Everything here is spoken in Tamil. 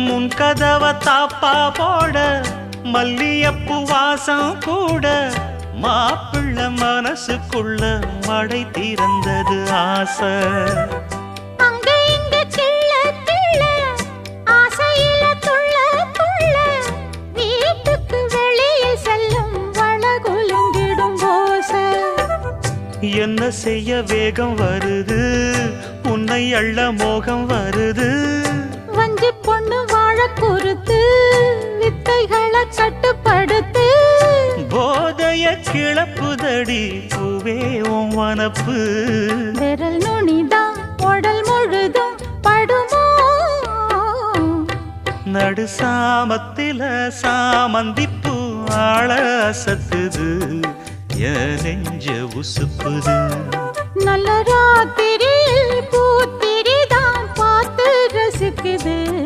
முன் கதவ தாப்பா போட மல்லியப்பு வாசம் கூட மாப்பிள்ள மனசுக்குள்ள மடை திறந்தது ஆசை. அங்க இங்க கிள்ள கிள்ள ஆசையில துள்ள துள்ள வீட்டுக்கு வெளியே செல்லும் வளகுலுங்கிடும் ஓசை. என்ன செய்ய வேகம் வருது உன்னை அள்ள மோகம் வருது. வஞ்சி பொண்ணு வாழ குறுத்து வித்தைகளை கட்டுப்படுத்து. போதைய கிளப்புதடி பூவே உன் வனப்பு. விரல் நுனிதான் உடல் முழுதும் படுமோ. நடு சாமத்தில சாமந்திப்பூ ஆள அசத்துது என் நெஞ்ச உசுப்புது. நல்ல ராத்திரி